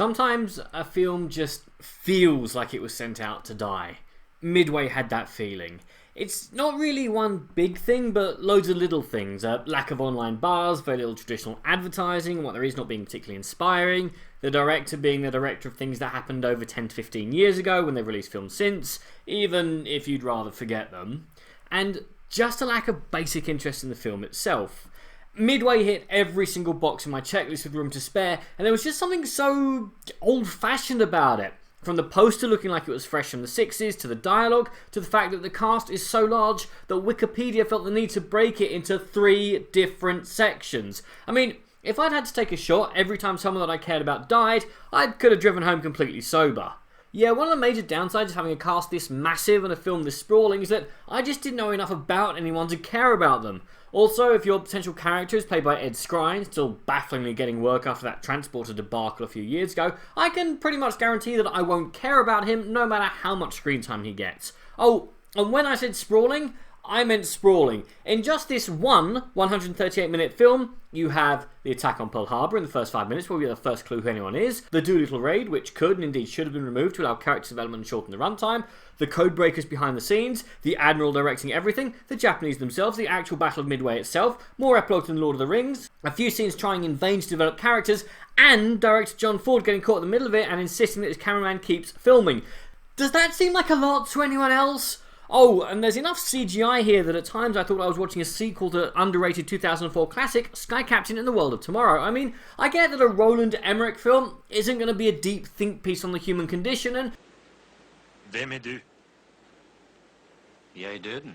Sometimes a film just feels like it was sent out to die. Midway had that feeling. It's not really one big thing, but loads of little things. A lack of online bars, very little traditional advertising, and what there is not being particularly inspiring. The director being the director of things that happened over 10 to 15 years ago when they've released films since, even if you'd rather forget them. And just a lack of basic interest in the film itself. Midway hit every single box in my checklist with room to spare, and there was just something so old-fashioned about it. From the poster looking like it was fresh from the 60s, to the dialogue, to the fact that the cast is so large that Wikipedia felt the need to break it into 3 different sections. I mean, if I'd had to take a shot every time someone that I cared about died, I could have driven home completely sober. Yeah, one of the major downsides of having a cast this massive and a film this sprawling is that I just didn't know enough about anyone to care about them. Also, if your potential character is played by Ed Skrein, still bafflingly getting work after that transporter debacle a few years ago, I can pretty much guarantee that I won't care about him no matter how much screen time he gets. Oh, and when I said sprawling, I meant sprawling. In just this one 138-minute film, you have the attack on Pearl Harbor in the first 5 minutes, where we get the first clue who anyone is, the Doolittle raid, which could and indeed should have been removed to allow character development and shorten the runtime, the code breakers behind the scenes, the Admiral directing everything, the Japanese themselves, the actual Battle of Midway itself, more epilogues than Lord of the Rings, a few scenes trying in vain to develop characters, and director John Ford getting caught in the middle of it and insisting that his cameraman keeps filming. Does that seem like a lot to anyone else? Oh, and there's enough CGI here that at times I thought I was watching a sequel to underrated 2004 classic Sky Captain in the World of Tomorrow. I mean, I get that a Roland Emmerich film isn't going to be a deep think piece on the human condition and... Hvem er du? Jeg døden.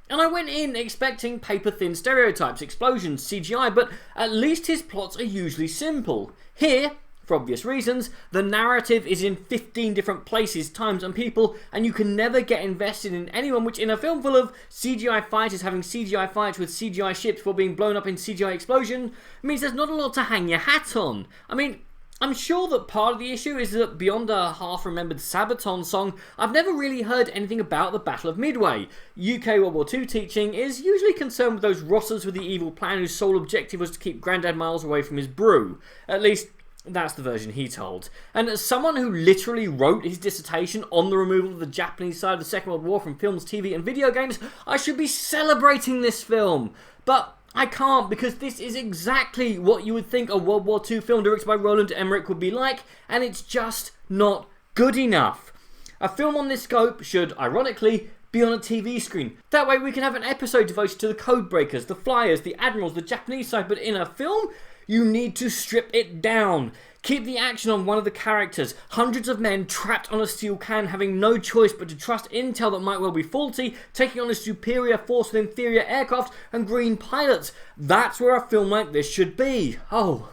And I went in expecting paper-thin stereotypes, explosions, CGI, but at least his plots are usually simple. Here, for obvious reasons, the narrative is in 15 different places, times and people, and you can never get invested in anyone, which in a film full of CGI fighters having CGI fights with CGI ships before being blown up in CGI explosion, means there's not a lot to hang your hat on. I mean, I'm sure that part of the issue is that beyond a half-remembered Sabaton song, I've never really heard anything about the Battle of Midway. UK World War II teaching is usually concerned with those rotters with the evil plan whose sole objective was to keep Grandad miles away from his brew. At least, that's the version he told. And as someone who literally wrote his dissertation on the removal of the Japanese side of the Second World War from films, TV and video games, I should be celebrating this film. But I can't, because this is exactly what you would think a World War II film directed by Roland Emmerich would be like, and it's just not good enough. A film on this scope should, ironically, be on a TV screen. That way we can have an episode devoted to the code breakers, the flyers, the admirals, the Japanese side, but in a film, you need to strip it down. Keep the action on one of the characters. Hundreds of men trapped on a steel can having no choice but to trust intel that might well be faulty, taking on a superior force with inferior aircraft and green pilots. That's where a film like this should be. Oh,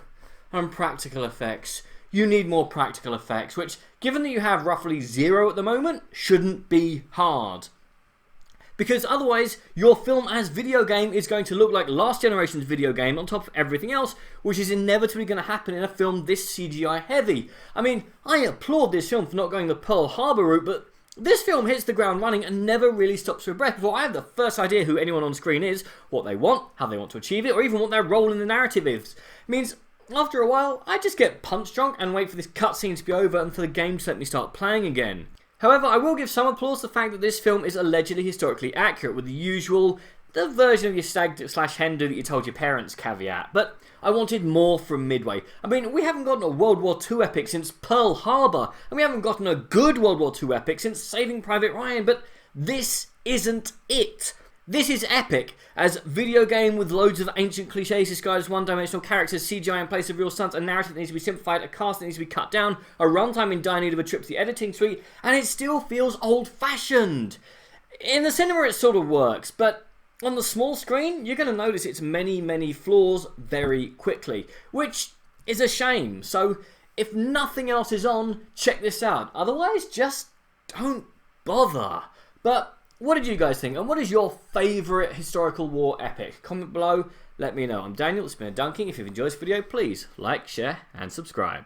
and practical effects. You need more practical effects, which, given that you have roughly 0 at the moment, shouldn't be hard. Because otherwise, your film as video game is going to look like last generation's video game on top of everything else, which is inevitably going to happen in a film this CGI heavy. I mean, I applaud this film for not going the Pearl Harbor route, but this film hits the ground running and never really stops for breath before I have the first idea who anyone on screen is, what they want, how they want to achieve it, or even what their role in the narrative is. It means, after a while, I just get punch drunk and wait for this cutscene to be over and for the game to let me start playing again. However, I will give some applause to the fact that this film is allegedly historically accurate with the usual, the version of your stag/hen do that you told your parents caveat, but I wanted more from Midway. I mean, we haven't gotten a World War II epic since Pearl Harbor, and we haven't gotten a good World War II epic since Saving Private Ryan, but this isn't it. This is epic, as video game with loads of ancient cliches disguised as one-dimensional characters, CGI in place of real stunts, a narrative that needs to be simplified, a cast that needs to be cut down, a runtime in dire need of a trip to the editing suite, and it still feels old-fashioned. In the cinema it sort of works, but on the small screen you're going to notice its many, many flaws very quickly, which is a shame. So if nothing else is on, check this out. Otherwise, just don't bother. But what did you guys think? And what is your favourite historical war epic? Comment below, let me know. I'm Daniel, it's been a dunking. If you've enjoyed this video, please like, share and subscribe.